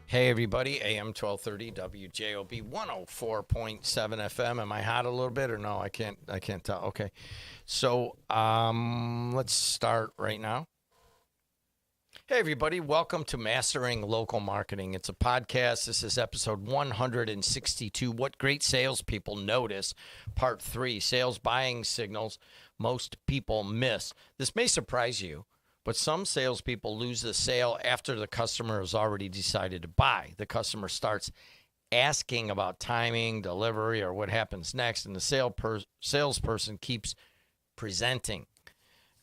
Hey everybody, AM 1230 WJOB 104.7 FM. Am I hot a little bit or no? I can't tell. Okay. So, let's start right now. Hey everybody, welcome to Mastering Local Marketing. It's a podcast. This is episode 162. What great salespeople notice, part 3, sales buying signals most people miss. This may surprise you, but some salespeople lose the sale after the customer has already decided to buy. The customer starts asking about timing, delivery, or what happens next, and the salesperson keeps presenting.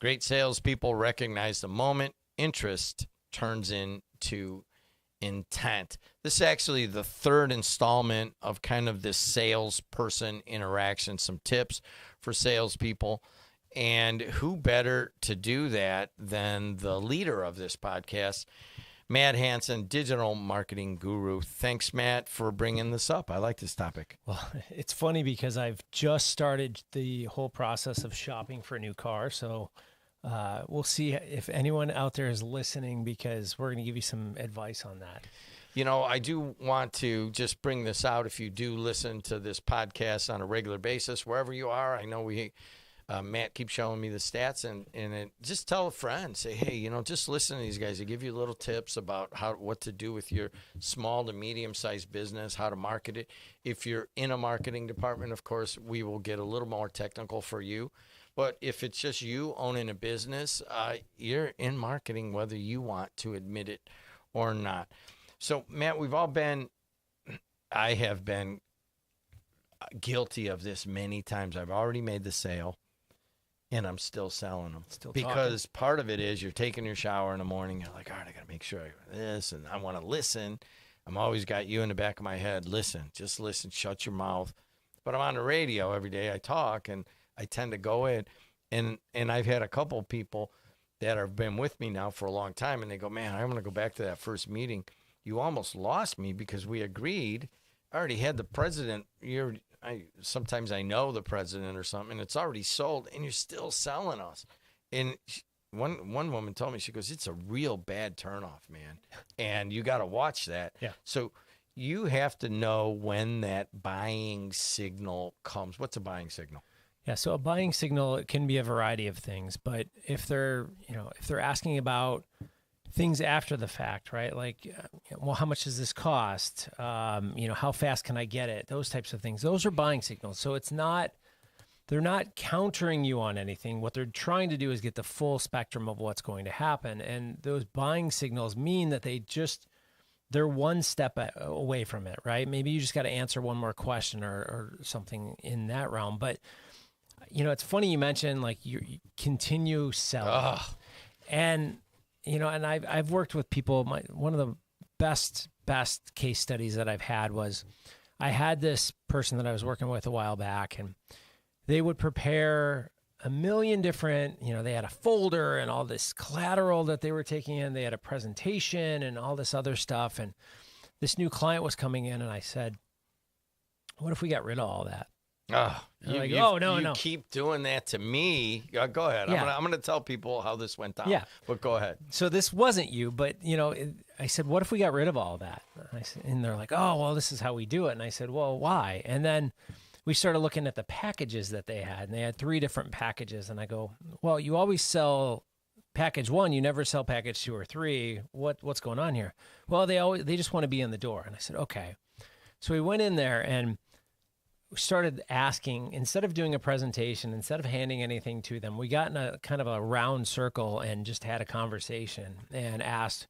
Great salespeople recognize the moment interest turns into intent. This is actually the third installment of kind of this salesperson interaction, some tips for salespeople. And who better to do that than the leader of this podcast, Matt Hansen, digital marketing guru. Thanks, Matt, for bringing this up. I like this topic. Well, it's funny because I've just started the whole process of shopping for a new car. So we'll see if anyone out there is listening, because we're going to give you some advice on that. You know, I do want to just bring this out. If you do listen to this podcast on a regular basis, wherever you are, I know Matt keeps showing me the stats, and just tell a friend, say, hey, you know, just listen to these guys. They give you little tips about what to do with your small to medium-sized business, how to market it. If you're in a marketing department, of course, we will get a little more technical for you. But if it's just you owning a business, you're in marketing whether you want to admit it or not. So, Matt, I have been guilty of this many times. I've already made the sale, and I'm still selling them. Because part of it is you're taking your shower in the morning. You're like, all right, I got to make sure I got this, and I want to listen. I'm always got you in the back of my head. Listen, just listen, shut your mouth. But I'm on the radio every day. I talk, and I tend to go in. And I've had a couple of people that have been with me now for a long time, and they go, man, I want to go back to that first meeting. You almost lost me because we agreed. I already had the president. Sometimes I know the president or something, and it's already sold, and you're still selling us. And one woman told me, she goes, it's a real bad turnoff, man, and you got to watch that. Yeah. So you have to know when that buying signal comes. What's a buying signal? Yeah, so a buying signal, it can be a variety of things, but if they're asking about things after the fact, right? Like, well, how much does this cost? How fast can I get it? Those types of things. Those are buying signals. So they're not countering you on anything. What they're trying to do is get the full spectrum of what's going to happen. And those buying signals mean that they're one step away from it, right? Maybe you just got to answer one more question or something in that realm. But, it's funny you mentioned, like, you continue selling. And, and I've worked with people. One of the best case studies that I've had was I had this person that I was working with a while back, and they would prepare a million different, they had a folder and all this collateral that they were taking in. They had a presentation and all this other stuff. And this new client was coming in, and I said, what if we got rid of all that? You keep doing that to me. Go ahead. Yeah. I'm gonna tell people how this went down. Yeah. But go ahead. So this wasn't you, but I said, what if we got rid of all that? And they're like, oh, well, this is how we do it. And I said, well, why? And then we started looking at the packages that they had, and they had 3 different packages. And I go, well, you always sell package 1, you never sell package 2 or 3. What's going on here? Well, they just want to be in the door. And I said, okay. So we went in there and we started asking, instead of doing a presentation, instead of handing anything to them, we got in a kind of a round circle and just had a conversation and asked,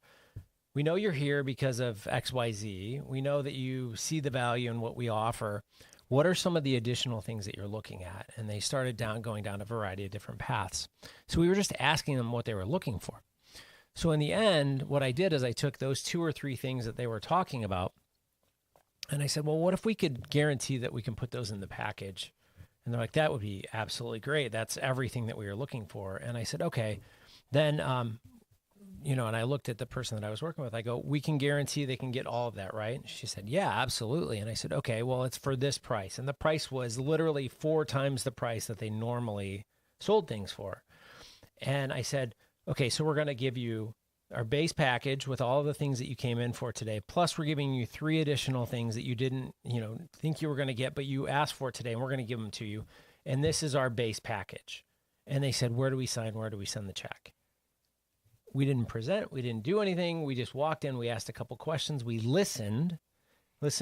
we know you're here because of XYZ. We know that you see the value in what we offer. What are some of the additional things that you're looking at? And they started going down a variety of different paths. So we were just asking them what they were looking for. So in the end, what I did is I took those 2 or 3 things that they were talking about, and I said, well, what if we could guarantee that we can put those in the package? And they're like, that would be absolutely great. That's everything that we were looking for. And I said, okay, then, and I looked at the person that I was working with. I go, we can guarantee they can get all of that, right? And she said, yeah, absolutely. And I said, okay, well, it's for this price. And the price was literally 4 times the price that they normally sold things for. And I said, okay, so we're going to give you our base package with all the things that you came in for today. Plus, we're giving you 3 additional things that you didn't, think you were going to get, but you asked for today, and we're going to give them to you. And this is our base package. And they said, where do we sign? Where do we send the check? We didn't present. We didn't do anything. We just walked in. We asked a couple questions. We listened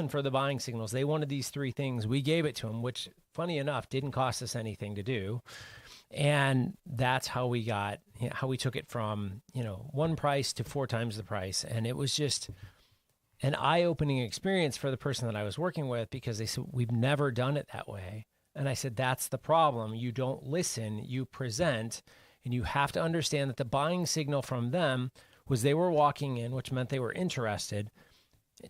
for the buying signals. They wanted these 3 things. We gave it to them, which, funny enough, didn't cost us anything to do. And that's how we took it from, one price to 4 times the price. And it was just an eye-opening experience for the person that I was working with, because they said, we've never done it that way. And I said, that's the problem. You don't listen, you present, and you have to understand that the buying signal from them was they were walking in, which meant they were interested.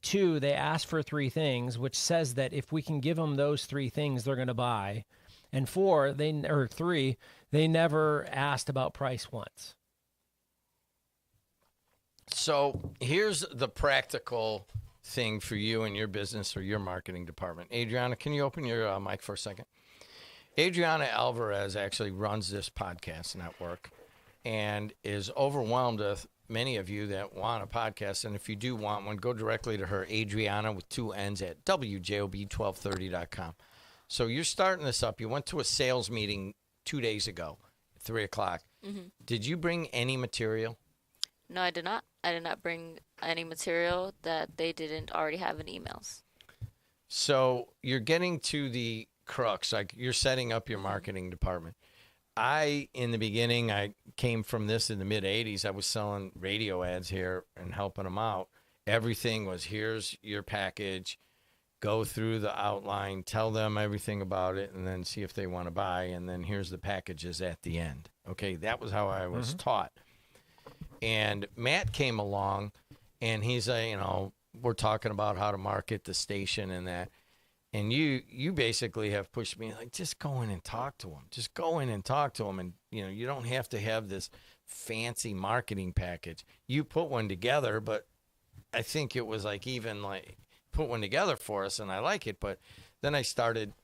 2, they asked for 3 things, which says that if we can give them those 3 things, they're going to buy. And 3, they never asked about price once. So here's the practical thing for you and your business or your marketing department. Adriana, can you open your mic for a second? Adriana Alvarez actually runs this podcast network and is overwhelmed with many of you that want a podcast. And if you do want one, go directly to her, Adriana with 2 N's at WJOB1230.com. So you're starting this up. You went to a sales meeting 2 days ago, 3 o'clock. Mm-hmm. Did you bring any material? No, I did not. I did not bring any material that they didn't already have in emails. So you're getting to the crux, like you're setting up your marketing department. In the beginning, I came from this in the mid-'80s. I was selling radio ads here and helping them out. Everything was, here's your package. Go through the outline, tell them everything about it, and then see if they want to buy. And then here's the packages at the end. Okay, that was how I was taught. And Matt came along, and he's we're talking about how to market the station and that. And you basically have pushed me, like, just go in and talk to them. Just go in and talk to them. And, you don't have to have this fancy marketing package. You put one together, but I think it was put one together for us, and I like it. But then I started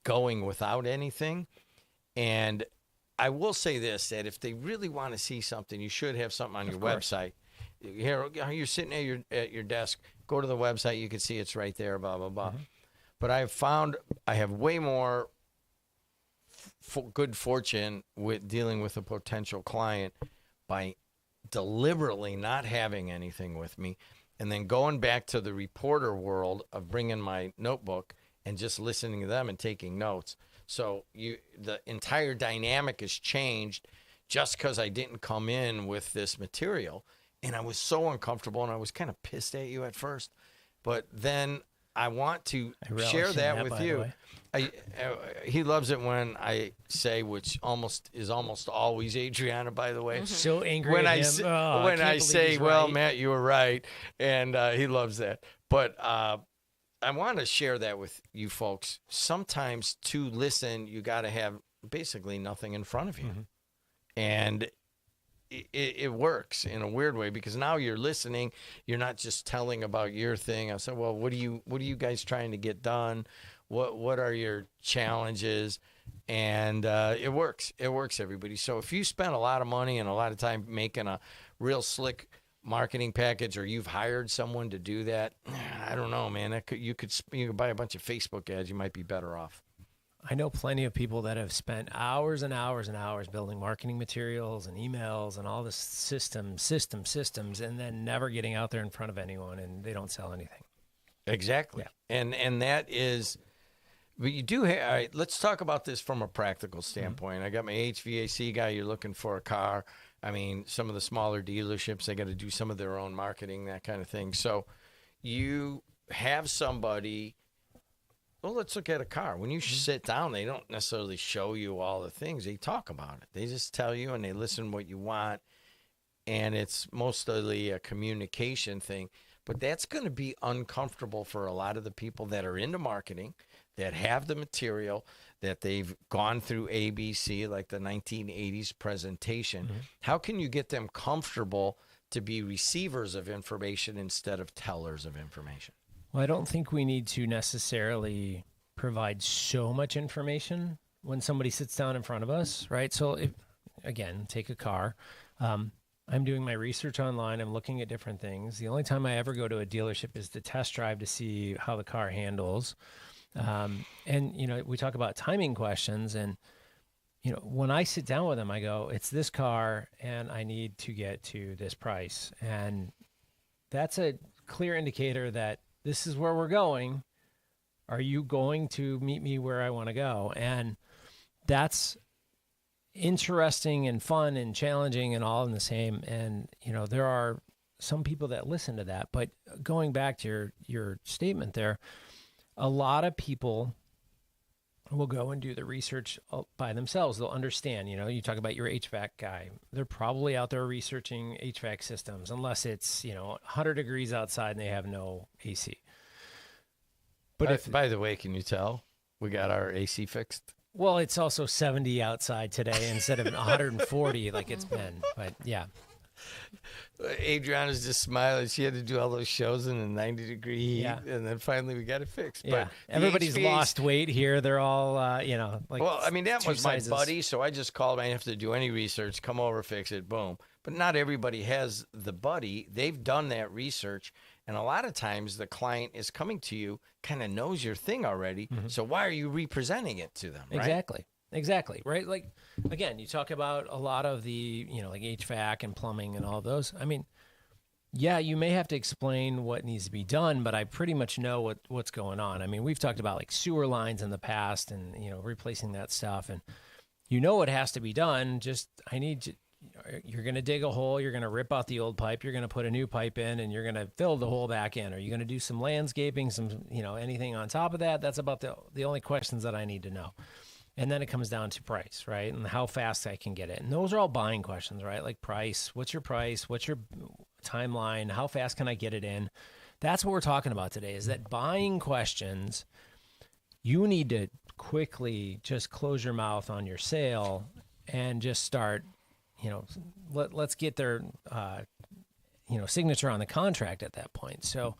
going without anything. And I will say this, that if they really want to see something, you should have something on your website. Here, you're sitting at your desk. Go to the website. You can see it's right there, blah, blah, blah. Mm-hmm. But I've found I have way more good fortune with dealing with a potential client by deliberately not having anything with me, and then going back to the reporter world of bringing my notebook and just listening to them and taking notes. So the entire dynamic has changed just because I didn't come in with this material. And I was so uncomfortable, and I was kind of pissed at you at first. But then I want to share that with you. He loves it when I say, which is almost always Adriana, by the way. Mm-hmm. So angry when at him. When I say, well, right. Matt, you were right. And he loves that. But I want to share that with you folks. Sometimes to listen, you got to have basically nothing in front of you. Mm-hmm. And it works in a weird way, because now you're listening. You're not just telling about your thing. I said, well, what are you guys trying to get done? What are your challenges? And it works. It works, everybody. So if you spend a lot of money and a lot of time making a real slick marketing package, or you've hired someone to do that, I don't know, man. You could buy a bunch of Facebook ads. You might be better off. I know plenty of people that have spent hours and hours and hours building marketing materials and emails and all this systems, and then never getting out there in front of anyone, and they don't sell anything. Exactly. Yeah. And that is, but you do have, all right, let's talk about this from a practical standpoint. Mm-hmm. I got my HVAC guy. You're looking for a car. I mean, some of the smaller dealerships, they got to do some of their own marketing, that kind of thing. So you have somebody. Well, let's look at a car. When you sit down, they don't necessarily show you all the things. They talk about it. They just tell you, and they listen what you want, and it's mostly a communication thing. But that's going to be uncomfortable for a lot of the people that are into marketing, that have the material, that they've gone through ABC, like the 1980s presentation. Mm-hmm. How can you get them comfortable to be receivers of information instead of tellers of information? Well, I don't think we need to necessarily provide so much information when somebody sits down in front of us, right? So, again, take a car. I'm doing my research online. I'm looking at different things. The only time I ever go to a dealership is to test drive to see how the car handles. And, we talk about timing questions. And, when I sit down with them, I go, it's this car and I need to get to this price. And that's a clear indicator that this is where we're going. Are you going to meet me where I want to go? And that's interesting and fun and challenging and all in the same. And, there are some people that listen to that. But going back to your statement there, a lot of people will go and do the research by themselves. They'll understand, you talk about your HVAC guy. They're probably out there researching HVAC systems, unless it's, 100 degrees outside and they have no AC. But by the way, can you tell we got our AC fixed? Well, it's also 70 outside today instead of 140 like it's been. But yeah. Adriana's just smiling. She had to do all those shows in a 90-degree heat, and then finally we got it fixed. Yeah, but everybody's lost weight here. They're all, like. Well, I mean, that was sizes. my buddy, so I just called him. I didn't have to do any research. Come over, fix it, boom. But not everybody has the buddy. They've done that research, and a lot of times the client is coming to you, kind of knows your thing already. Mm-hmm. So why are you representing it to them? Right? Exactly. Right. Like, again, you talk about a lot of the, like HVAC and plumbing and all of those. I mean, yeah, you may have to explain what needs to be done, but I pretty much know what's going on. I mean, we've talked about like sewer lines in the past and, replacing that stuff, and what has to be done. Just, you're going to dig a hole, you're going to rip out the old pipe, you're going to put a new pipe in, and you're going to fill the hole back in. Are you going to do some landscaping, some, anything on top of that? That's about the only questions that I need to know. And then it comes down to price, right? And how fast I can get it. And those are all buying questions, right? Like price, what's your price? What's your timeline? How fast can I get it in? That's what we're talking about today, is that buying questions, you need to quickly just close your mouth on your sale and just start, let's get their, signature on the contract at that point. So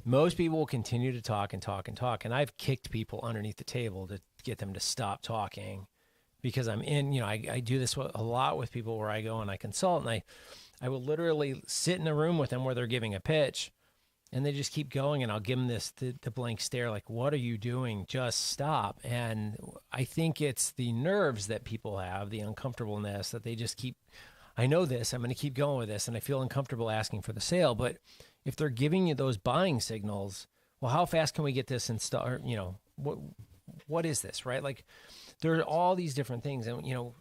most people will continue to talk and talk and talk. And I've kicked people underneath the table to get them to stop talking, because I'm in, I do this a lot with people where I go and I consult, and I will literally sit in a room with them where they're giving a pitch and they just keep going, and I'll give them the blank stare, like, what are you doing? Just stop. And I think it's the nerves that people have, the uncomfortableness that they just keep, I know this, I'm going to keep going with this, and I feel uncomfortable asking for the sale. But if they're giving you those buying signals, well, how fast can we get this installed? What is this, right? Like, there are all these different things. And,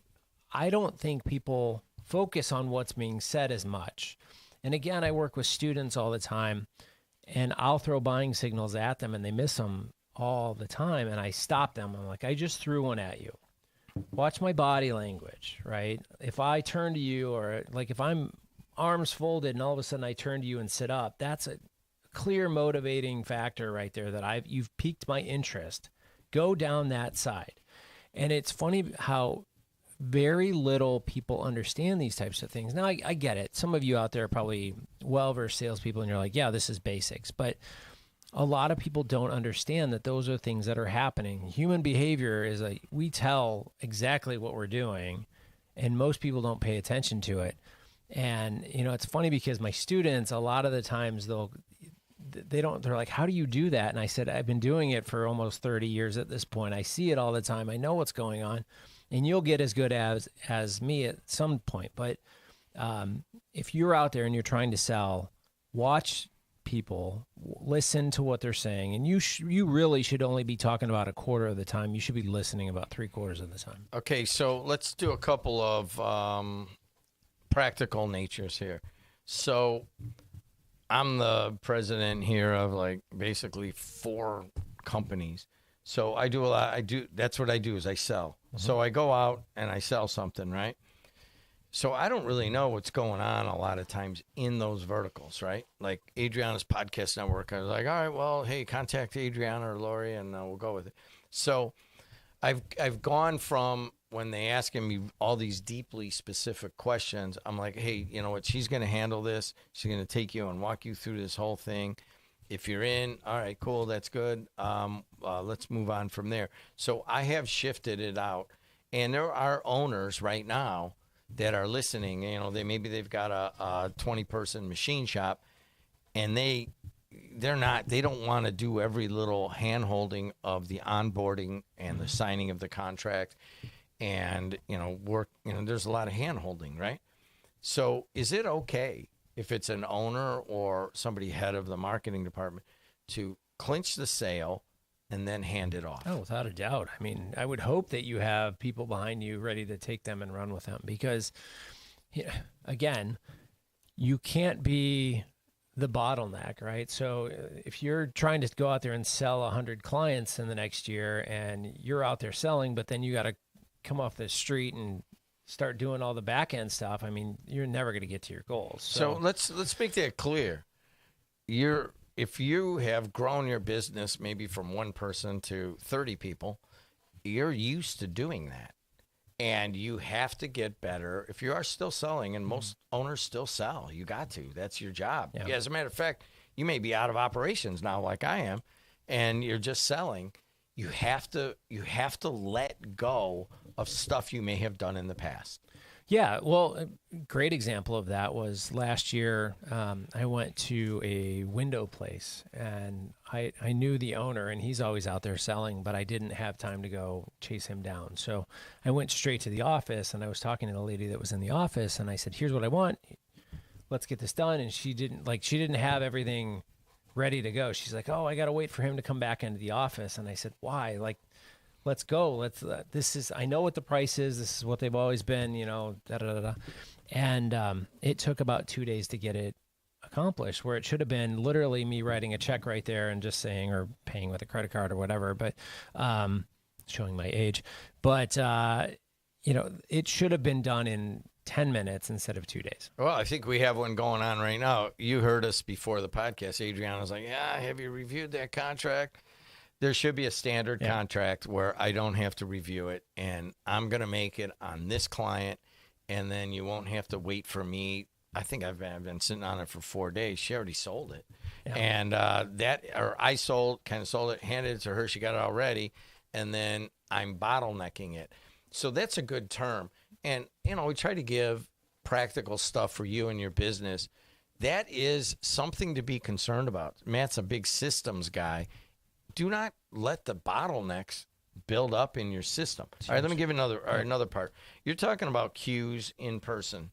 I don't think people focus on what's being said as much. And again, I work with students all the time, and I'll throw buying signals at them and they miss them all the time. And I stop them. I'm like, I just threw one at you. Watch my body language, right? If I turn to you, or like if I'm arms folded and all of a sudden I turn to you and sit up, that's a clear motivating factor right there that you've piqued my interest. Go down that side. And it's funny how very little people understand these types of things. Now, I get it. Some of you out there are probably well-versed salespeople, and you're like, yeah, this is basics. But a lot of people don't understand that those are things that are happening. Human behavior is we tell exactly what we're doing, and most people don't pay attention to it. And, it's funny because my students, a lot of the times they're like, how do you do that? And I said, I've been doing it for almost 30 years at this point. I see it all the time. I know what's going on, and you'll get as good as me at some point. But if you're out there and you're trying to sell, watch people, listen to what they're saying. And you really should only be talking about a quarter of the time. You should be listening about 3/4 of the time. Okay. So let's do a couple of, practical natures here. So I'm the president here of basically 4 companies. So I do a lot. That's what I do, is I sell. Mm-hmm. So I go out and I sell something, right? So I don't really know what's going on a lot of times in those verticals, right? Like Adriana's podcast network, I was like, all right, well, hey, contact Adriana or Lori and we'll go with it. So I've gone from, when they asking me all these deeply specific questions, I'm like, hey, you know what? She's going to handle this. She's going to take you and walk you through this whole thing. If you're in, all right, cool, that's good. Let's move on from there. So I have shifted it out. And there are owners right now that are listening. You know, they've got a 20-person machine shop, and they don't want to do every little hand holding of the onboarding and the signing of the contract, and there's a lot of hand holding, right? So is it okay if it's an owner or somebody head of the marketing department to clinch the sale and then hand it off? Oh, without a doubt. I mean, I would hope that you have people behind you ready to take them and run with them, because, again, you can't be the bottleneck, right? So if you're trying to go out there and sell 100 clients in the next year and you're out there selling, but then you got to come off the street and start doing all the back end stuff, I mean, you're never going to get to your goals. So let's make that clear. If you have grown your business maybe from 1 person to 30 people, you're used to doing that. And you have to get better. If you are still selling, and most owners still sell, you got to. That's your job. Yeah. As a matter of fact, you may be out of operations now like I am, and you're just selling. You have to let go of stuff you may have done in the past. Yeah, well, a great example of that was last year. I went to a window place, and I knew the owner, and he's always out there selling, but I didn't have time to go chase him down. So I went straight to the office, and I was talking to the lady that was in the office, and I said, "Here's what I want. Let's get this done." And she didn't have everything ready to go. She's like, "Oh, I got to wait for him to come back into the office." And I said, "Why? Like, let's go. I know what the price is. This is what they've always been, da da da da." And it took about 2 days to get it accomplished, where it should have been literally me writing a check right there and just saying, or paying with a credit card or whatever, but showing my age. But, it should have been done in 10 minutes instead of 2 days. Well, I think we have one going on right now. You heard us before the podcast. Adriana's like, "Yeah, have you reviewed that contract?" There should be a standard contract where I don't have to review it, and I'm going to make it on this client, and then you won't have to wait for me. I think I've been sitting on it for 4 days. She already sold it. Yeah. And I sold it, handed it to her. She got it already, and then I'm bottlenecking it. So that's a good term. And, we try to give practical stuff for you and your business. That is something to be concerned about. Matt's a big systems guy. Do not let the bottlenecks build up in your system. All right, let me give another part. You're talking about cues in person,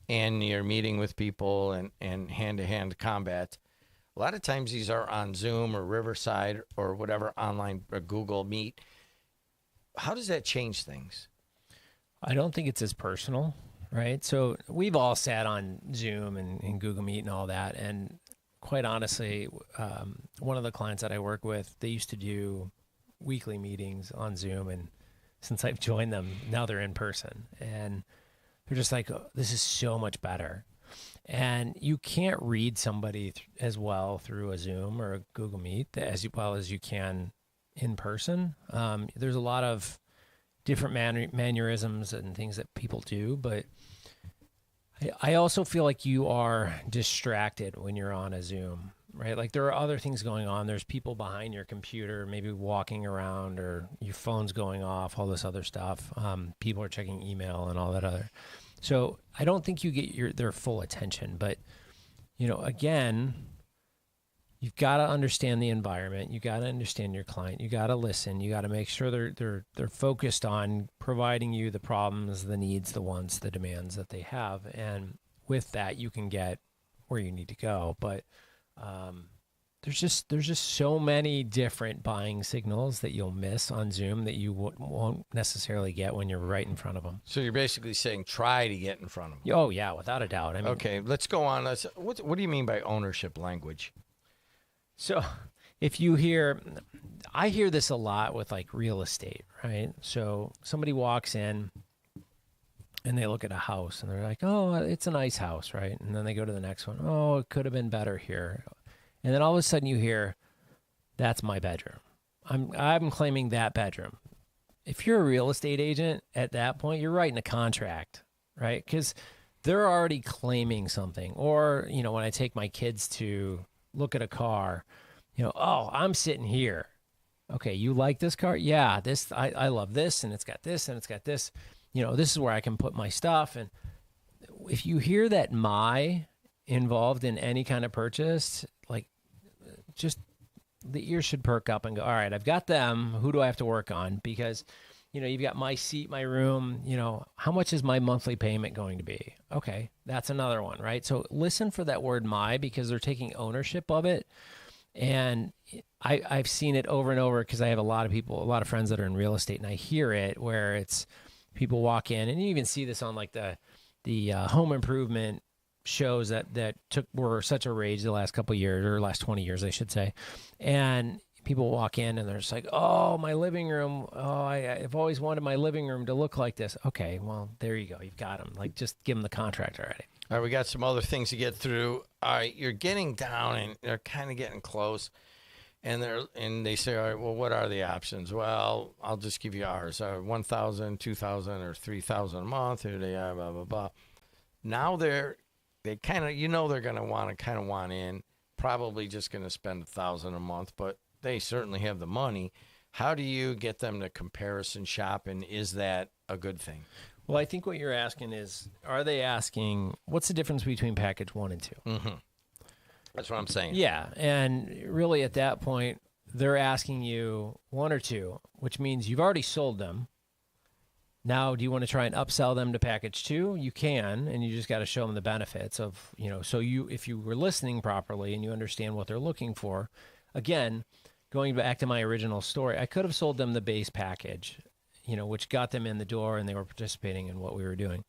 and you're meeting with people and hand-to-hand combat. A lot of times these are on Zoom or Riverside or whatever online, or Google Meet. How does that change things? I don't think it's as personal, right? So we've all sat on Zoom and Google Meet and all that, and quite honestly, one of the clients that I work with, they used to do weekly meetings on Zoom, and since I've joined them, now they're in person, and they're just like, "Oh, this is so much better." And you can't read somebody as well through a Zoom or a Google Meet as well as you can in person. There's a lot of different mannerisms and things that people do, but I also feel like you are distracted when you're on a Zoom, right? Like there are other things going on. There's people behind your computer, maybe walking around, or your phone's going off, all this other stuff. People are checking email and all that other. So I don't think you get their full attention, but again, you've got to understand the environment. You got to understand your client. You got to listen. You got to make sure they're focused on providing you the problems, the needs, the wants, the demands that they have. And with that, you can get where you need to go. But there's just so many different buying signals that you'll miss on Zoom that you won't necessarily get when you're right in front of them. So you're basically saying try to get in front of them. Oh yeah, without a doubt. I mean, okay, let's go on. What do you mean by ownership language? So I hear this a lot with like real estate, right? So somebody walks in and they look at a house and they're like, "Oh, it's a nice house," right? And then they go to the next one. "Oh, it could have been better here." And then all of a sudden you hear, "That's my bedroom. I'm claiming that bedroom." If you're a real estate agent at that point, you're writing a contract, right? Because they're already claiming something. Or, when I take my kids to look at a car, "Oh, I'm sitting here." Okay, you like this car? Yeah, I love this, and it's got this, and it's got this. this is where I can put my stuff. And if you hear that my involved in any kind of purchase, like just the ears should perk up and go, all right, I've got them. Who do I have to work on? Because, you've got my seat, my room, how much is my monthly payment going to be? Okay, that's another one, right? So listen for that word my, because they're taking ownership of it. And I've seen it over and over because I have a lot of friends that are in real estate, and I hear it where it's people walk in, and you even see this on like the home improvement shows that were such a rage the last couple of years, or last 20 years, I should say. And people walk in and they're just like, oh, my living room. Oh, I've always wanted my living room to look like this. Okay, well, there you go. You've got them. Like, just give them the contract already. All right, we got some other things to get through. All right, you're getting down and they're kind of getting close. And they say, all right, well, what are the options? Well, I'll just give you ours. $1,000, $2,000, or $3,000 a month. Here they are, blah, blah, blah. Now they kind of, they're going to want in. Probably just going to spend $1,000 a month, but they certainly have the money. How do you get them to comparison shop, and is that a good thing? Well, I think what you're asking is, are they asking, what's the difference between package 1 and 2? Mm-hmm. That's what I'm saying. Yeah, and really at that point, they're asking you 1 or 2, which means you've already sold them. Now, do you want to try and upsell them to package 2? You can, and you just got to show them the benefits of, so if you were listening properly and you understand what they're looking for, again, going back to my original story, I could have sold them the base package, which got them in the door and they were participating in what we were doing.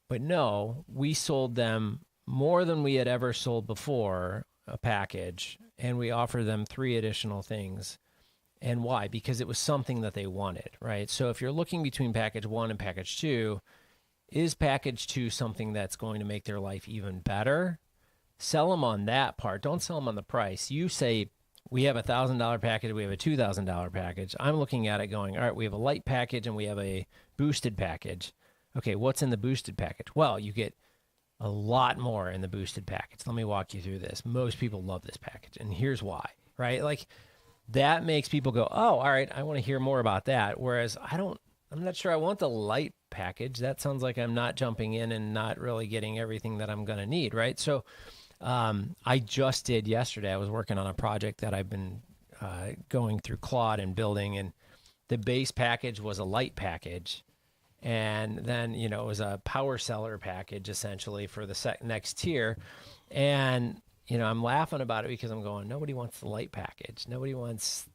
But no, we sold them more than we had ever sold before, a package, and we offered them 3 additional things. And why? Because it was something that they wanted, right? So if you're looking between package 1 and package 2, is package 2 something that's going to make their life even better? Sell them on that part. Don't sell them on the price. You say, we have a $1,000 package, we have a $2,000 package. I'm looking at it going, all right, we have a light package and we have a boosted package. Okay, what's in the boosted package? Well, you get a lot more in the boosted package. Let me walk you through this. Most people love this package, and here's why, right? Like, that makes people go, oh, all right, I want to hear more about that. Whereas I'm not sure I want the light package. That sounds like I'm not jumping in and not really getting everything that I'm going to need, right? So I just did yesterday, I was working on a project that I've been going through Claude and building, and the base package was a light package. And then, it was a power seller package essentially for the next tier. And, I'm laughing about it because I'm going, nobody wants the light package. Nobody wants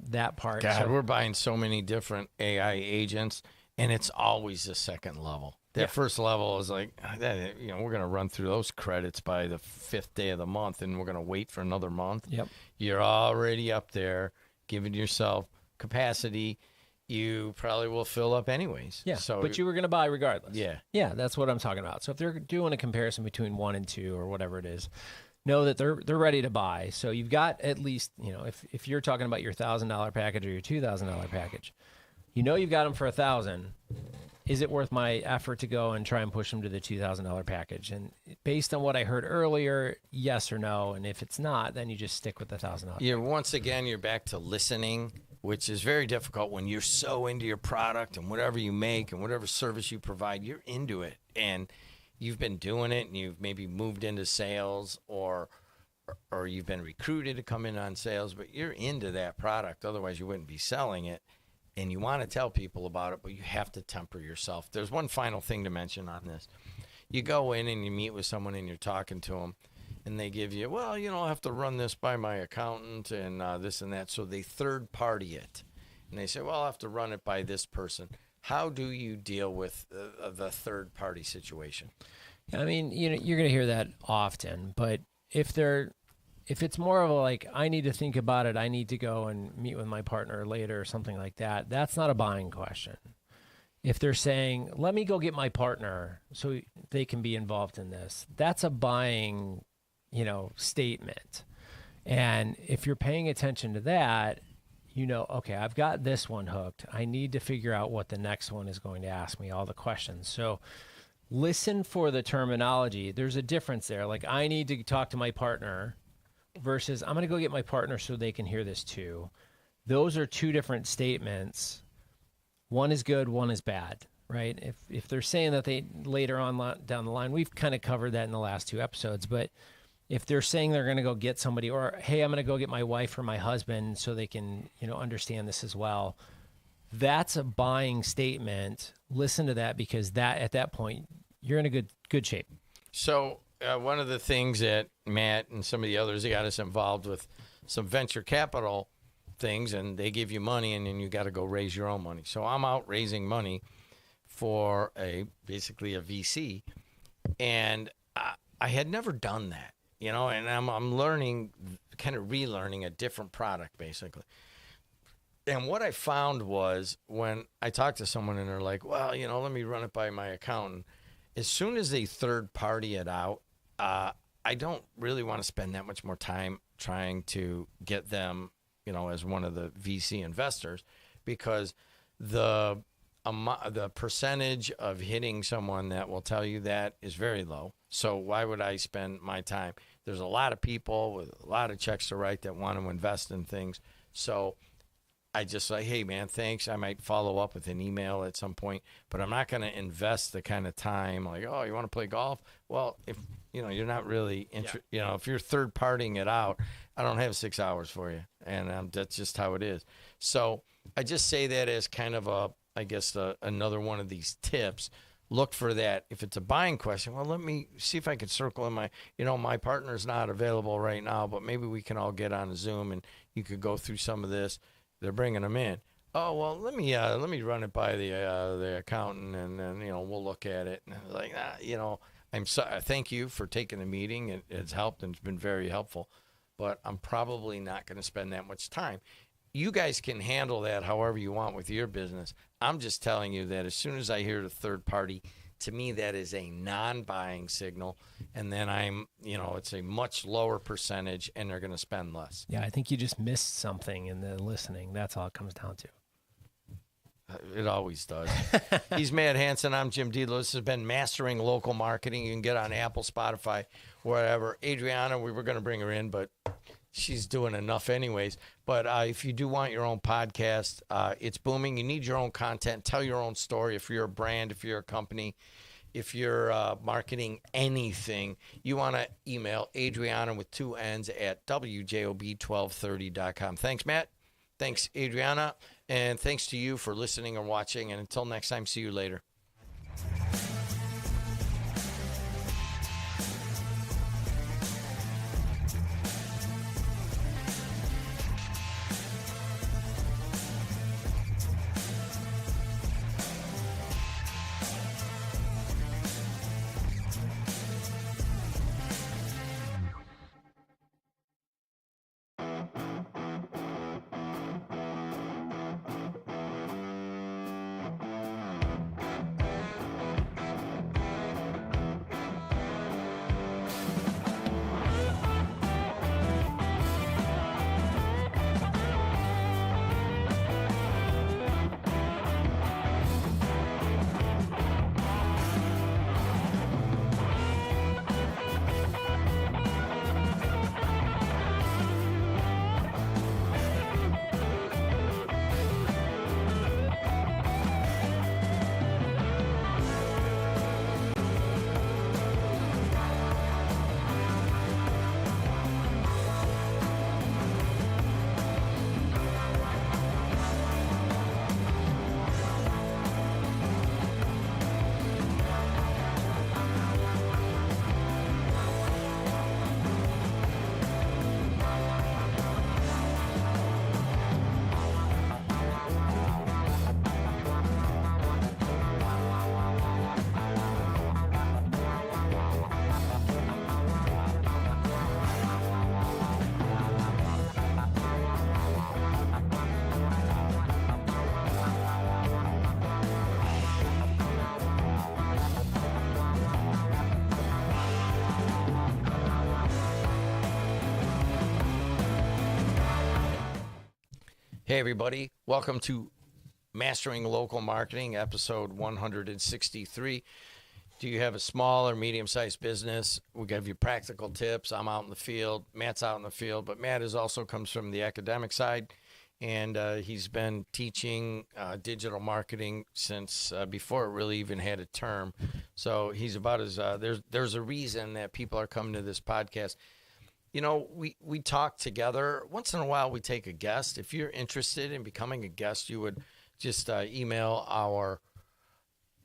that part. God, we're buying so many different AI agents, and it's always the second level. That first level is like, we're going to run through those credits by the 5th day of the month, and we're going to wait for another month. Yep. You're already up there, giving yourself capacity. You probably will fill up anyways. Yeah, so but you were going to buy regardless. Yeah. Yeah, that's what I'm talking about. So if they're doing a comparison between 1 and 2 or whatever it is, know that they're ready to buy. So you've got at least, if you're talking about your $1,000 package or your $2,000 package, you've got them for $1,000. Is it worth my effort to go and try and push them to the $2,000 package? And based on what I heard earlier, yes or no. And if it's not, then you just stick with the $1,000. Yeah. Once again, you're back to listening, which is very difficult when you're so into your product and whatever you make and whatever service you provide, you're into it. And you've been doing it, and you've maybe moved into sales or you've been recruited to come in on sales, but you're into that product. Otherwise, you wouldn't be selling it. And you want to tell people about it, but you have to temper yourself. There's one final thing to mention on this. You go in and you meet with someone and you're talking to them, and they give you, well, I'll have to run this by my accountant and this and that. So they third party it. And they say, well, I'll have to run it by this person. How do you deal with the third party situation? I mean, you're going to hear that often, but if it's more of a like, I need to think about it, I need to go and meet with my partner later or something like that, that's not a buying question. If they're saying, let me go get my partner so they can be involved in this, that's a buying, statement. And if you're paying attention to that, okay, I've got this one hooked. I need to figure out what the next one is going to ask me, all the questions. So listen for the terminology. There's a difference there. Like, I need to talk to my partner versus I'm going to go get my partner so they can hear this too. Those are two different statements. One is good, one is bad. right? If they're saying that they later on down the line, we've kind of covered that in the last 2 episodes, but if they're saying they're going to go get somebody, or hey, I'm going to go get my wife or my husband so they can, understand this as well, that's a buying statement. Listen to that, because that at that point you're in a good shape. So one of the things that Matt and some of the others, they got us involved with some venture capital things, and they give you money, and then you got to go raise your own money. So I'm out raising money for basically a VC, and I had never done that, and I'm learning, kind of relearning a different product basically. And what I found was, when I talked to someone and they're like, well, let me run it by my accountant. As soon as they third party it out, I don't really want to spend that much more time trying to get them, as one of the VC investors, because the percentage of hitting someone that will tell you that is very low. So why would I spend my time? There's a lot of people with a lot of checks to write that want to invest in things. So I just say, hey, man, thanks. I might follow up with an email at some point, but I'm not going to invest the kind of time like, oh, you want to play golf? Well, if you're not really if you're third partying it out, I don't have 6 hours for you, and that's just how it is. So I just say that as kind of another one of these tips. Look for that. If it's a buying question, well, let me see if I can circle in my partner's not available right now, but maybe we can all get on a Zoom and you could go through some of this. They're bringing them in. Oh, well, let me run it by the accountant, and then we'll look at it. And I was like, I'm sorry. Thank you for taking the meeting. It's helped, and it's been very helpful. But I'm probably not going to spend that much time. You guys can handle that however you want with your business. I'm just telling you that as soon as I hear the third party, to me that is a non-buying signal, and then it's a much lower percentage, and they're going to spend less. Yeah, I think you just missed something in the listening. That's all it comes down to. It always does. He's Matt Hansen. I'm Jim Deedler. This has been Mastering Local Marketing. You can get on Apple, Spotify, wherever. Adriana, we were going to bring her in, but she's doing enough anyways. But if you do want your own podcast, it's booming. You need your own content. Tell your own story. If you're a brand, if you're a company, if you're marketing anything, you want to email Adriana with 2 N's at wjob1230.com. Thanks, Matt. Thanks, Adriana. And thanks to you for listening or watching. And until next time, see you later. Hey, everybody. Welcome to Mastering Local Marketing, episode 163. Do you have a small or medium-sized business? We give you practical tips. I'm out in the field. Matt's out in the field, but Matt also comes from the academic side, and he's been teaching digital marketing since before it really even had a term. So he's about as there's a reason that people are coming to this podcast. You know, we talk together. Once in a while, we take a guest. If you're interested in becoming a guest, you would just email our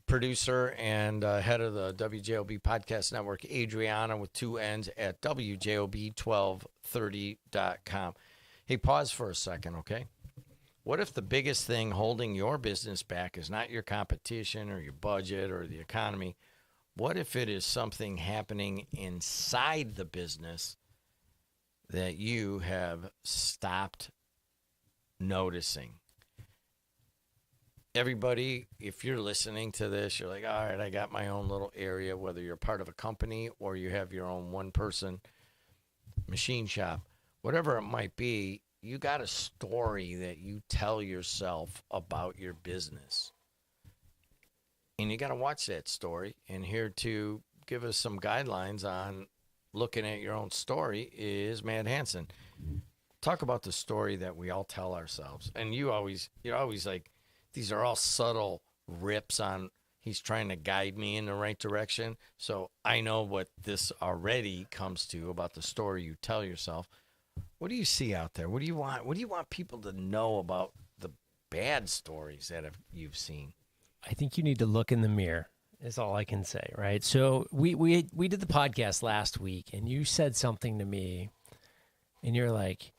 producer and head of the WJOB Podcast Network, Adriana, with 2 N's, at WJOB1230.com. Hey, pause for a second, okay? What if the biggest thing holding your business back is not your competition or your budget or the economy? What if it is something happening inside the business that you have stopped noticing? Everybody, if you're listening to this, you're like, all right, I got my own little area, whether you're part of a company or you have your own one-person machine shop, whatever it might be, you got a story that you tell yourself about your business. And you got to watch that story. And here to give us some guidelines on looking at your own story is Matt Hansen. Talk about the story that we all tell ourselves. And you're always like, these are all subtle rips on he's trying to guide me in the right direction. So I know what this already comes to about the story you tell yourself. What do you see out there? What do you want? What do you want people to know about the bad stories that you've seen? I think you need to look in the mirror is all I can say, right? So we did the podcast last week, and you said something to me, and you're like,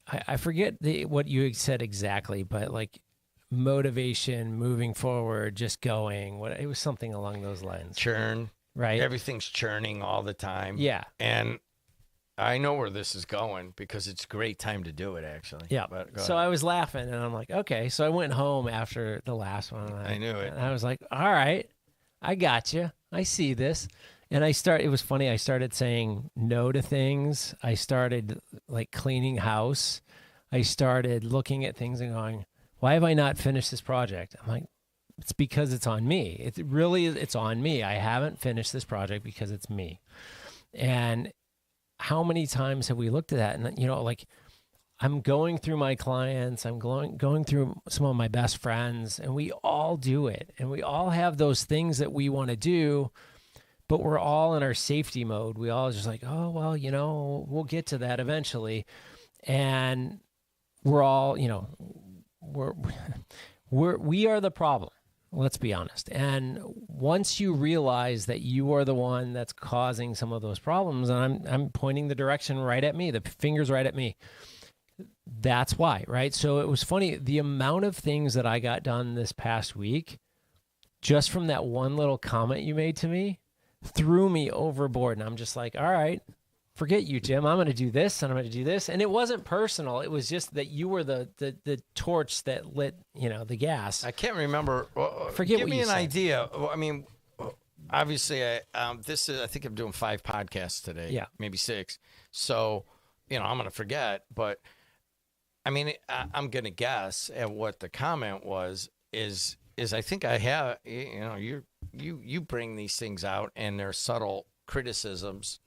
I forget what you said exactly, but like, motivation, moving forward, just going. It was something along those lines. Churn, right? Everything's churning all the time. Yeah, and I know where this is going because it's a great time to do it, actually. Yeah. But so I was laughing, and I'm like, okay. So I went home after the last one. I knew it. And I was like, all right, I got you. I see this. And it was funny. I started saying no to things. I started like cleaning house. I started looking at things and going, why have I not finished this project? I'm like, it's because it's on me. It's on me. I haven't finished this project because it's me. And how many times have we looked at that? And, like, I'm going through my clients, I'm going through some of my best friends, and we all do it. And we all have those things that we want to do, but we're all in our safety mode. We all just like, oh, well, we'll get to that eventually. And we're all, we are the problem. Let's be honest. And once you realize that you are the one that's causing some of those problems, and I'm pointing the direction right at me, the finger's right at me, that's why, right? So it was funny, the amount of things that I got done this past week, just from that one little comment you made to me, threw me overboard. And I'm just like, all right, forget you, Jim. I'm going to do this, and I'm going to do this. And it wasn't personal. It was just that you were the torch that lit, the gas. I can't remember. Forget Give what me you an said. idea. I mean, obviously, I think I'm doing 5 podcasts today. Yeah. Maybe 6. So, I'm going to forget. But, I mean, I'm going to guess at what the comment was is I think I have, you bring these things out, and they're subtle criticisms,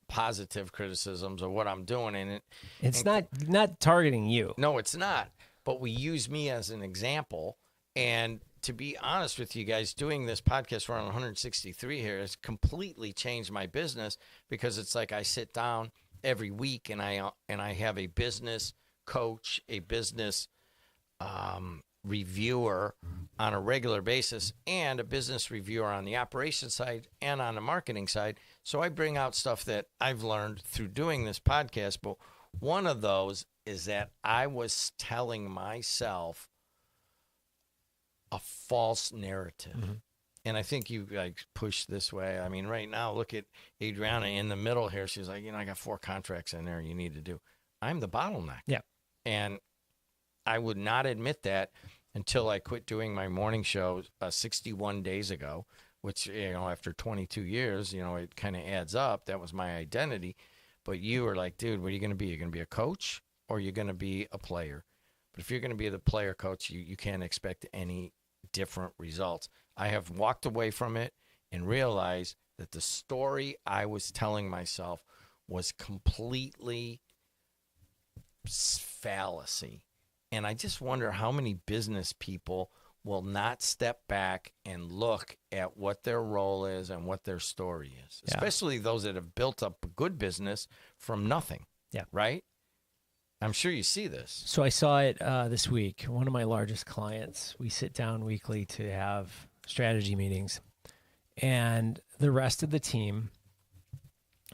positive criticisms of what I'm doing, and it's not targeting you. No, it's not. But we use me as an example. And to be honest with you guys, doing this podcast, we're on 163 here, has completely changed my business, because it's like I sit down every week and I have a business coach, a business reviewer on a regular basis, and a business reviewer on the operations side and on the marketing side. So I bring out stuff that I've learned through doing this podcast. But one of those is that I was telling myself a false narrative. Mm-hmm. And I think you like push this way. I mean, right now, look at Adriana in the middle here. She's like, I got 4 contracts in there you need to do. I'm the bottleneck. Yeah. And I would not admit that until I quit doing my morning show 61 days ago, which, after 22 years, it kind of adds up. That was my identity. But you were like, dude, what are you going to be? You're going to be a coach, or you're going to be a player? But if you're going to be the player coach, you can't expect any different results. I have walked away from it and realized that the story I was telling myself was completely fallacy. And I just wonder how many business people will not step back and look at what their role is and what their story is, Yeah. especially those that have built up a good business from nothing. Yeah. Right? I'm sure you see this. So I saw it this week. One of my largest clients, we sit down weekly to have strategy meetings. And the rest of the team,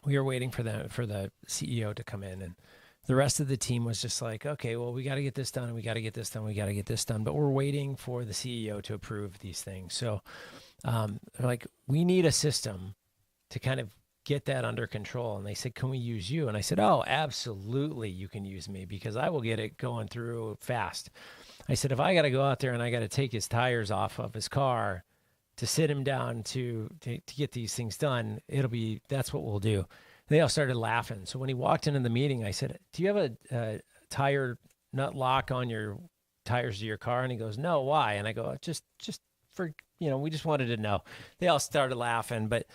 we were waiting for the CEO to come in, and the rest of the team was just like, okay, well, we got to get this done. We got to get this done. We got to get this done. But we're waiting for the CEO to approve these things. So they're like, we need a system to kind of get that under control. And they said, can we use you? And I said, oh, absolutely. You can use me because I will get it going through fast. I said, if I got to go out there and I got to take his tires off of his car to sit him down to get these things done, that's what we'll do. They all started laughing. So when he walked into the meeting, I said, do you have a tire nut lock on your tires of your car? And he goes, no, why? And I go, just for, we just wanted to know. They all started laughing, but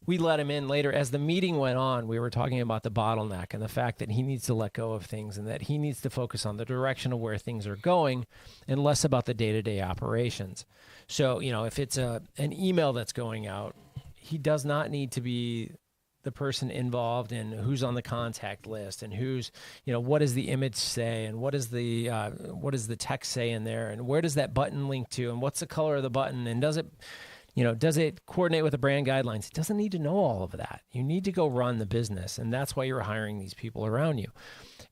we let him in later. As the meeting went on, we were talking about the bottleneck and the fact that he needs to let go of things and that he needs to focus on the direction of where things are going and less about the day-to-day operations. So, if it's an email that's going out, he does not need to be the person involved in who's on the contact list and who's, what does the image say and what does the text say in there and where does that button link to and what's the color of the button and does it coordinate with the brand guidelines? It doesn't need to know all of that. You need to go run the business, and that's why you're hiring these people around you.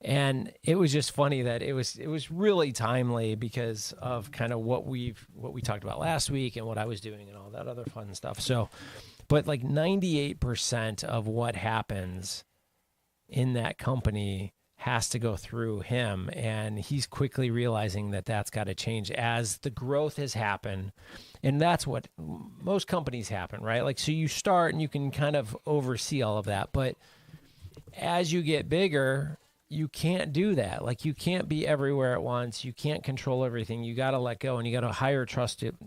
And it was just funny that it was really timely because of kind of what we talked about last week and what I was doing and all that other fun stuff. So, but like 98% of what happens in that company has to go through him, and he's quickly realizing that that's got to change as the growth has happened. And that's what most companies happen, right? Like, so you start and you can kind of oversee all of that, but as you get bigger, you can't do that. Like, you can't be everywhere at once. You can't control everything. You got to let go, and you got to hire trusted,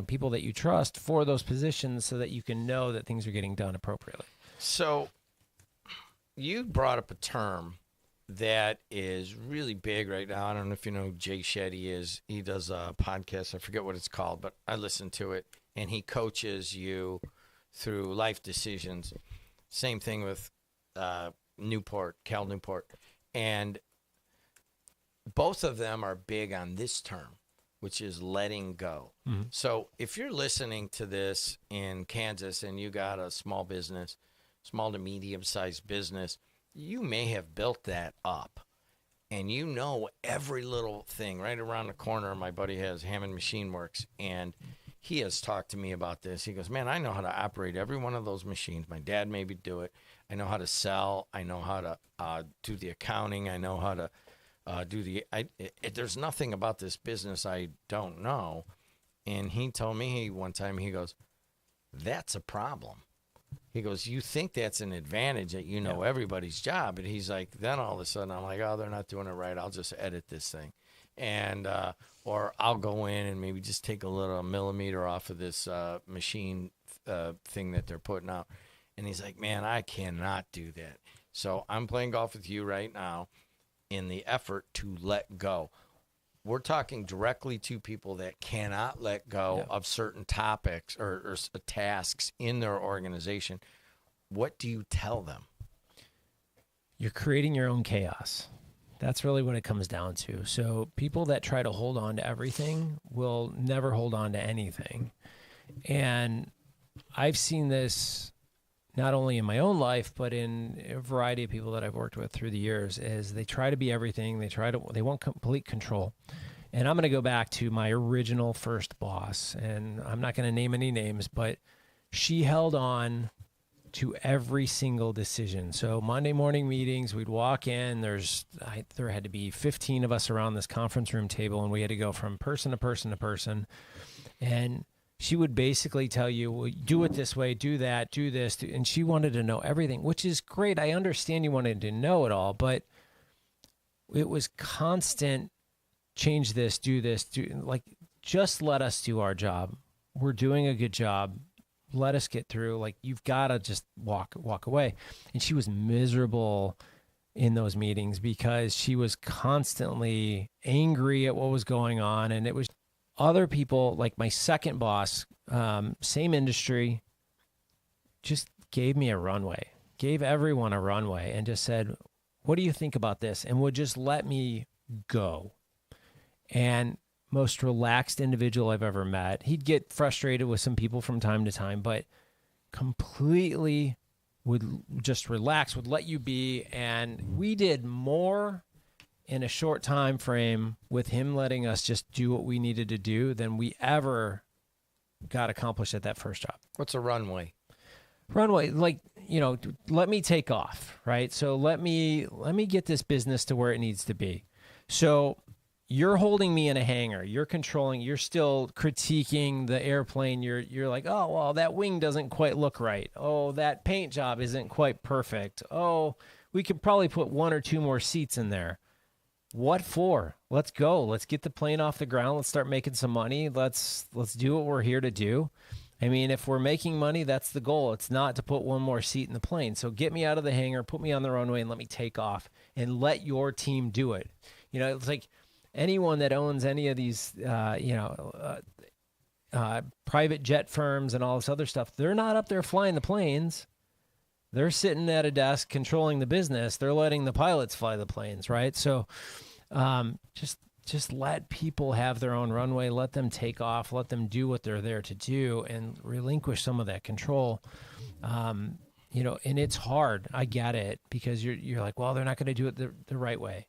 people that you trust for those positions so that you can know that things are getting done appropriately. So you brought up a term that is really big right now. I don't know if you know who Jay Shetty is. He does a podcast. I forget what it's called, but I listen to it, and he coaches you through life decisions. Same thing with Cal Newport. And both of them are big on this term, which is letting go. Mm-hmm. So if you're listening to this in Kansas and you got a small business, small to medium-sized business, you may have built that up, and every little thing right around the corner. My buddy has Hammond Machine Works, and he has talked to me about this. He goes, man, I know how to operate every one of those machines. My dad made me do it. I know how to sell. I know how to do the accounting. I know how to there's nothing about this business I don't know. And he told me one time, he goes, that's a problem. He goes, you think that's an advantage that everybody's job. And he's like, then all of a sudden I'm like, oh, they're not doing it right. I'll just edit this thing. And or I'll go in and maybe just take a little millimeter off of this machine thing that they're putting out. And he's like, man, I cannot do that. So I'm playing golf with you right now in the effort to let go. We're talking directly to people that cannot let go of certain topics or tasks in their organization. What do you tell them? You're creating your own chaos. That's really what it comes down to. So people that try to hold on to everything will never hold on to anything. And I've seen this not only in my own life, but in a variety of people that I've worked with through the years, is they try to be everything. They want complete control. And I'm going to go back to my original first boss, and I'm not going to name any names, but she held on to every single decision. So Monday morning meetings, we'd walk in, there had to be 15 of us around this conference room table, and we had to go from person to person to person. And she would basically tell you, well, do it this way, do that, do this. And she wanted to know everything, which is great. I understand you wanted to know it all, but it was constant, change this, do this, just let us do our job. We're doing a good job. Let us get through. Like, you've got to just walk away. And she was miserable in those meetings because she was constantly angry at what was going on. And it was other people, like my second boss, same industry, just gave me a runway, gave everyone a runway, and just said, what do you think about this? And would just let me go. And most relaxed individual I've ever met. He'd get frustrated with some people from time to time, but completely would just relax, would let you be. And we did more in a short time frame with him letting us just do what we needed to do than we ever got accomplished at that first job. What's a runway? Runway, like, let me take off, right? So let me get this business to where it needs to be. So you're holding me in a hangar. You're controlling. You're still critiquing the airplane. You're like, oh, well, that wing doesn't quite look right. Oh, that paint job isn't quite perfect. Oh, we could probably put one or two more seats in there. What for? Let's go. Let's get the plane off the ground. Let's start making some money. Let's do what we're here to do. I mean, if we're making money, that's the goal. It's not to put one more seat in the plane. So get me out of the hangar, put me on the runway, and let me take off and let your team do it. It's like anyone that owns any of these, private jet firms and all this other stuff, they're not up there flying the planes. They're sitting at a desk controlling the business. They're letting the pilots fly the planes, right? So just let people have their own runway. Let them take off. Let them do what they're there to do and relinquish some of that control. And it's hard. I get it because you're like, well, they're not going to do it the right way.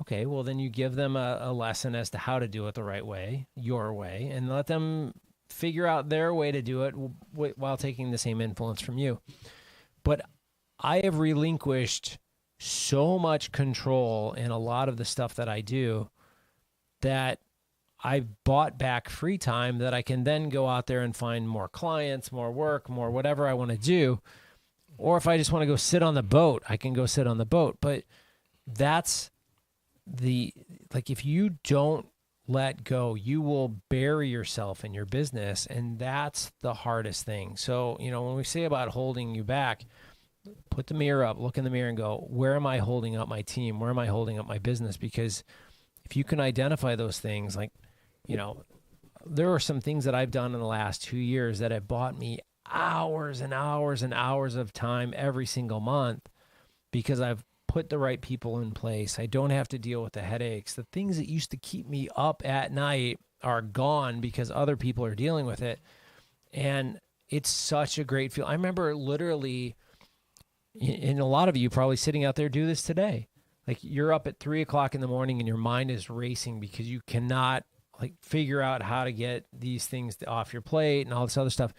Okay, well, then you give them a lesson as to how to do it the right way, your way, and let them figure out their way to do it while taking the same influence from you. But I have relinquished so much control in a lot of the stuff that I do that I've bought back free time that I can then go out there and find more clients, more work, more whatever I want to do. Or if I just want to go sit on the boat, I can go sit on the boat. But that's if you don't let go, you will bury yourself in your business. And that's the hardest thing. So, when we say about holding you back, put the mirror up, look in the mirror and go, where am I holding up my team? Where am I holding up my business? Because if you can identify those things, there are some things that I've done in the last 2 years that have bought me hours and hours and hours of time every single month because I've put the right people in place. I don't have to deal with the headaches. The things that used to keep me up at night are gone because other people are dealing with it. And it's such a great feel. I remember literally, and a lot of you probably sitting out there do this today. Like you're up at 3:00 in the morning and your mind is racing because you cannot figure out how to get these things off your plate and all this other stuff.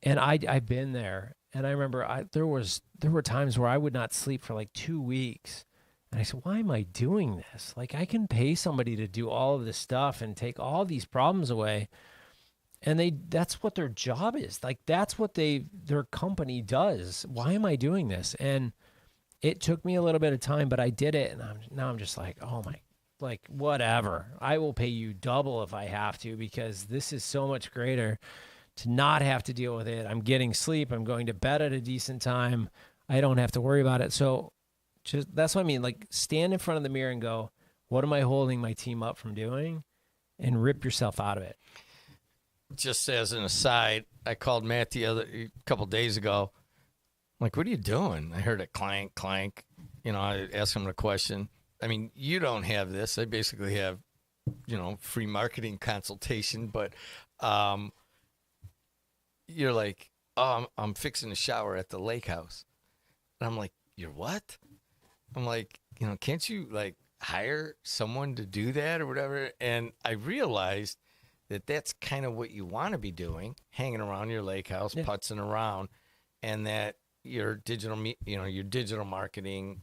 And I've been there. And I remember there were times where I would not sleep for 2 weeks. And I said, why am I doing this? I can pay somebody to do all of this stuff and take all these problems away. And that's what their job is. That's what their company does. Why am I doing this? And it took me a little bit of time, but I did it. And now I'm just oh my, whatever. I will pay you double if I have to, because this is so much greater to not have to deal with it. I'm getting sleep. I'm going to bed at a decent time. I don't have to worry about it. So that's what I mean. Stand in front of the mirror and go, what am I holding my team up from doing? And rip yourself out of it. Just as an aside, I called Matt a couple days ago. I'm like, what are you doing? I heard a clank, clank. I asked him a question. I mean, you don't have this. I basically have, free marketing consultation, but you're like, oh, I'm fixing a shower at the lake house. And I'm like, you're what? I'm like, can't you hire someone to do that or whatever? And I realized that's kind of what you want to be doing, hanging around your lake house, putzing around, and that your digital marketing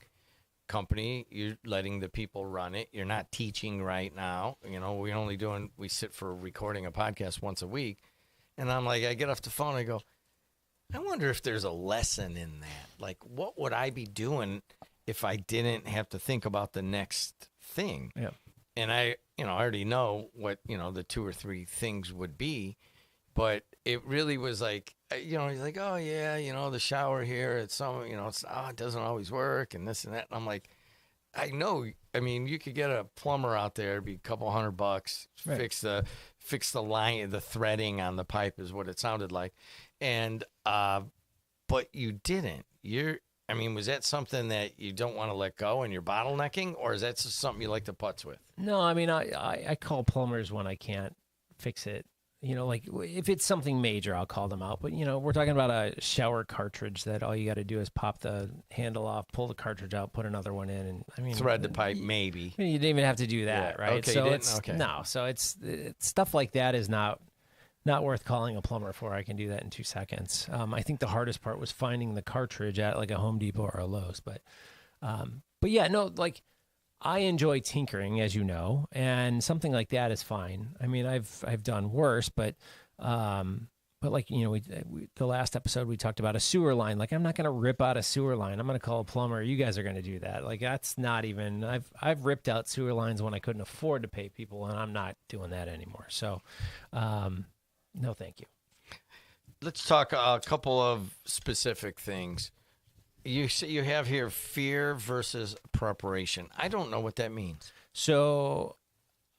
company, you're letting the people run it. You're not teaching right now. We sit for recording a podcast once a week. And I'm like, I get off the phone, I go, I wonder if there's a lesson in that. What would I be doing if I didn't have to think about the next thing? Yeah. And I already know what, the 2 or 3 things would be, but it really was like, he's like, oh yeah, the shower here, it's it doesn't always work and this and that. And I'm like, I know. I mean, you could get a plumber out there, it'd be a couple $100, Right. fix the line, the threading on the pipe is what it sounded like. And, but you didn't. Was that something that you don't want to let go and you're bottlenecking, or is that just something you like to putz with? No, I mean, I call plumbers when I can't fix it. Like if it's something major, I'll call them out. But, we're talking about a shower cartridge that all you got to do is pop the handle off, pull the cartridge out, put another one in. And Thread the pipe, maybe. You didn't even have to do that, Yeah. right? Okay, So you didn't? Okay. No, so it's stuff like that is not worth calling a plumber for. I can do that in 2 seconds. I think the hardest part was finding the cartridge at like a Home Depot or a Lowe's. But yeah, no, like I enjoy tinkering, as you know, and something like that is fine. I mean, I've done worse, but like, the last episode we talked about a sewer line. Like, I'm not going to rip out a sewer line. I'm going to call a plumber. You guys are going to do that. Like, that's not even. I've ripped out sewer lines when I couldn't afford to pay people, and I'm not doing that anymore. So, no, thank you. Let's talk a couple of specific things. You have here fear versus preparation. I don't know what that means. So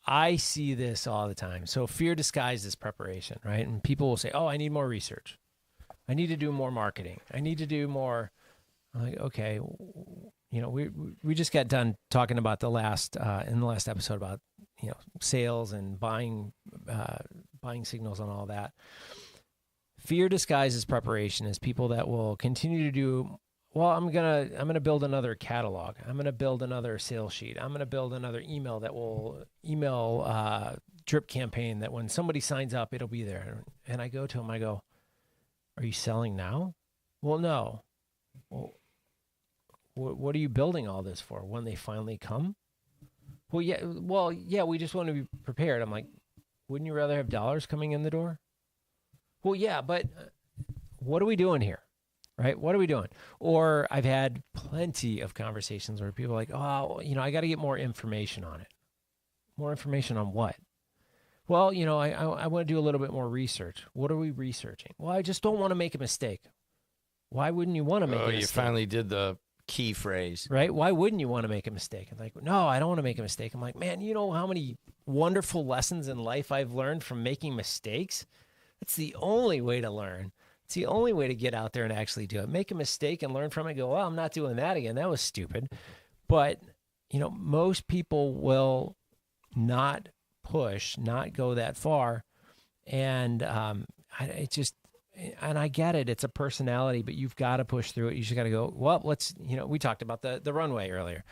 I see this all the time. So fear disguised as preparation, right? And people will say, oh, I need more research. I need to do more marketing. I need to do more. I'm like, okay, we just got done talking about in the last episode about, sales and buying signals and all that. Fear disguised as preparation is people that will continue to do. Well, I'm gonna build another catalog. I'm gonna build another sales sheet. I'm gonna build another email drip campaign that when somebody signs up, it'll be there. And I go to them, I go, "Are you selling now?" Well, no. Well, what are you building all this for? When they finally come? Well, yeah. We just want to be prepared. I'm like, wouldn't you rather have dollars coming in the door? Well, yeah, but what are we doing here? Right? What are we doing? Or I've had plenty of conversations where people are like, oh, I got to get more information on it. More information on what? Well, I want to do a little bit more research. What are we researching? Well, I just don't want to make a mistake. Why wouldn't you want to make a mistake? You finally did the key phrase. Right? Why wouldn't you want to make a mistake? I'm like, no, I don't want to make a mistake. I'm like, man, you know how many wonderful lessons in life I've learned from making mistakes? That's the only way to learn. It's the only way to get out there and actually do it. Make a mistake and learn from it. Go, well, I'm not doing that again. That was stupid. But, most people will not push, not go that far. And I get it. It's a personality, but you've got to push through it. You just got to go, well, we talked about the runway earlier.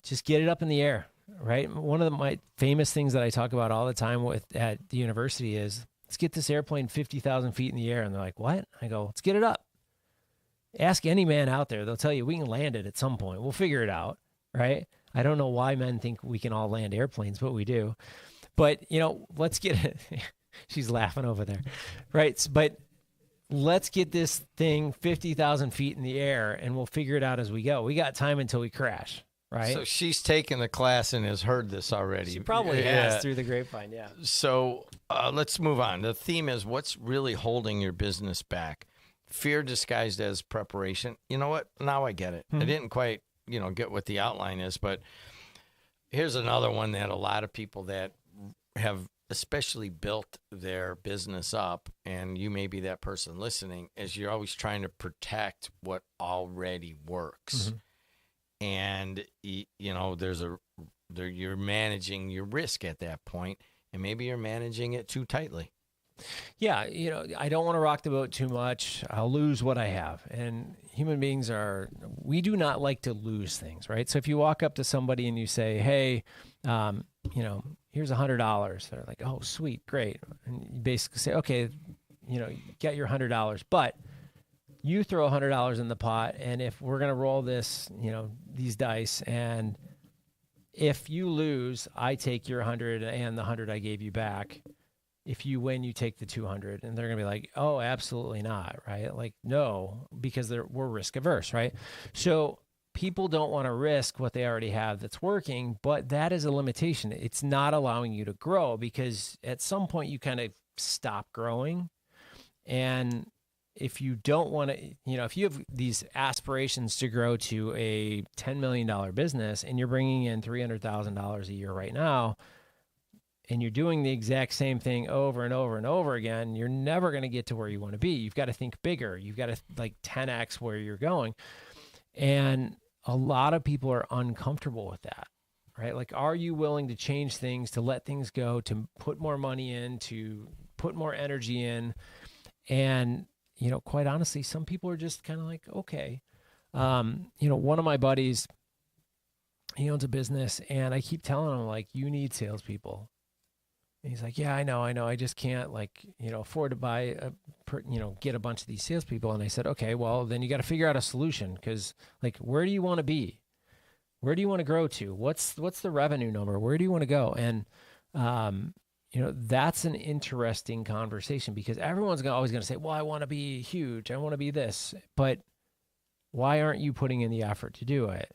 Just get it up in the air, right? One of my famous things that I talk about all the time at the university is, let's get this airplane 50,000 feet in the air. And they're like, what? I go, let's get it up. Ask any man out there. They'll tell you we can land it at some point. We'll figure it out, right? I don't know why men think we can all land airplanes, but we do. But, let's get it. She's laughing over there, right? But let's get this thing 50,000 feet in the air and we'll figure it out as we go. We got time until we crash. Right. So she's taken the class and has heard this already. She probably has through the grapevine, yeah. So let's move on. The theme is what's really holding your business back? Fear disguised as preparation. You know what? Now I get it. I didn't quite, get what the outline is, but here's another one that a lot of people that have especially built their business up, and you may be that person listening, is you're always trying to protect what already works. And you're managing your risk at that point, and maybe you're managing it too tightly. Yeah, I don't want to rock the boat too much. I'll lose what I have. And human beings we do not like to lose things, right? So if you walk up to somebody and you say, hey, here's $100, they're like, oh, sweet, great. And you basically say, okay, you get your $100, but you throw $100 in the pot, and if we're going to roll this, these dice, and if you lose, I take your 100 and the 100 I gave you back. If you win, you take the 200. And they're going to be like, oh, absolutely not, right? Like, no, because we're risk averse, right? So people don't want to risk what they already have that's working, but that is a limitation. It's not allowing you to grow because at some point you kind of stop growing. And if you don't want to, if you have these aspirations to grow to a $10 million business and you're bringing in $300,000 a year right now, and you're doing the exact same thing over and over and over again, you're never going to get to where you want to be. You've got to think bigger. You've got to 10x where you're going. And a lot of people are uncomfortable with that, right? Like, are you willing to change things, to let things go, to put more money in, to put more energy in? And, quite honestly, some people are just kind of like, okay. One of my buddies, he owns a business, and I keep telling him, like, you need salespeople. And he's like, yeah, I know. I just can't afford to buy get a bunch of these salespeople. And I said, okay, well, then you got to figure out a solution, because where do you want to be? Where do you want to grow to? What's the revenue number? Where do you want to go? And, that's an interesting conversation, because everyone's always going to say, well, I want to be huge. I want to be this, but why aren't you putting in the effort to do it?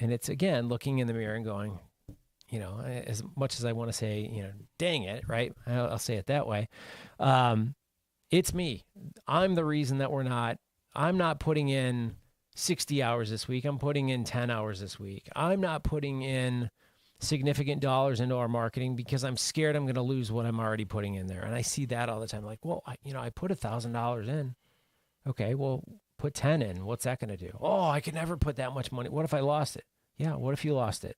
And it's, again, looking in the mirror and going, as much as I want to say, dang it, right? I'll say it that way. It's me. I'm the reason that I'm not putting in 60 hours this week. I'm putting in 10 hours this week. I'm not putting in significant dollars into our marketing because I'm scared I'm going to lose what I'm already putting in there. And I see that all the time. Like, well, I put $1,000 in. Okay, well, put 10 in. What's that going to do? Oh, I could never put that much money. What if I lost it? Yeah, what if you lost it?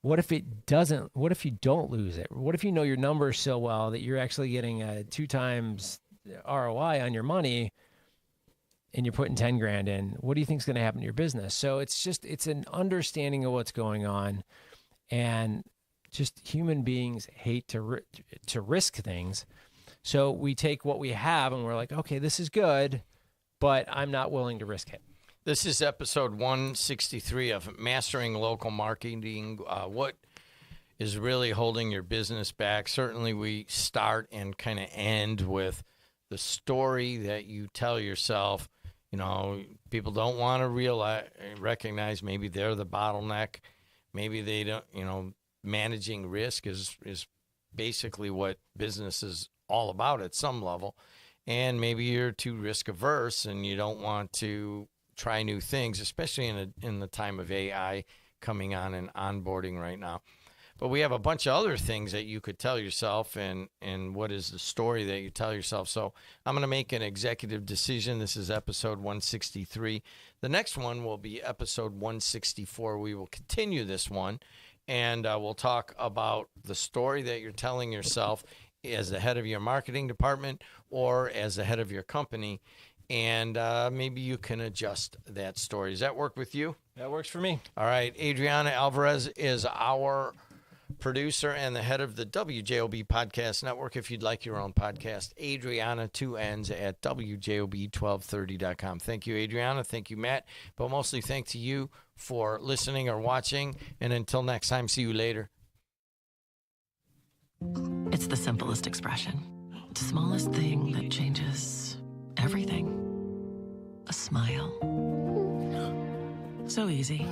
What if it doesn't? What if you don't lose it? What if you know your numbers so well that you're actually getting a 2 times ROI on your money, and you're putting 10 grand in? What do you think is going to happen to your business? So it's an understanding of what's going on, and just human beings hate to risk things. So we take what we have and we're like, okay, this is good, but I'm not willing to risk it. This is episode 163 of Mastering Local Marketing. What is really holding your business back? Certainly we start and kind of end with the story that you tell yourself. People don't want to recognize maybe they're the bottleneck. Maybe they don't, managing risk is basically what business is all about at some level. And maybe you're too risk averse and you don't want to try new things, especially in the time of AI coming on and onboarding right now. But we have a bunch of other things that you could tell yourself, and what is the story that you tell yourself. So I'm going to make an executive decision. This is episode 163. The next one will be episode 164. We will continue this one, and we'll talk about the story that you're telling yourself as the head of your marketing department or as the head of your company. And maybe you can adjust that story. Does that work with you? That works for me. All right. Adriana Alvarez is our producer and the head of the WJOB Podcast Network. If you'd like your own podcast, Adriana, 2 N's, at WJOB1230.com. Thank you, Adriana. Thank you, Matt. But mostly thanks to you for listening or watching. And until next time, see you later. It's the simplest expression. The smallest thing that changes everything. A smile. So easy.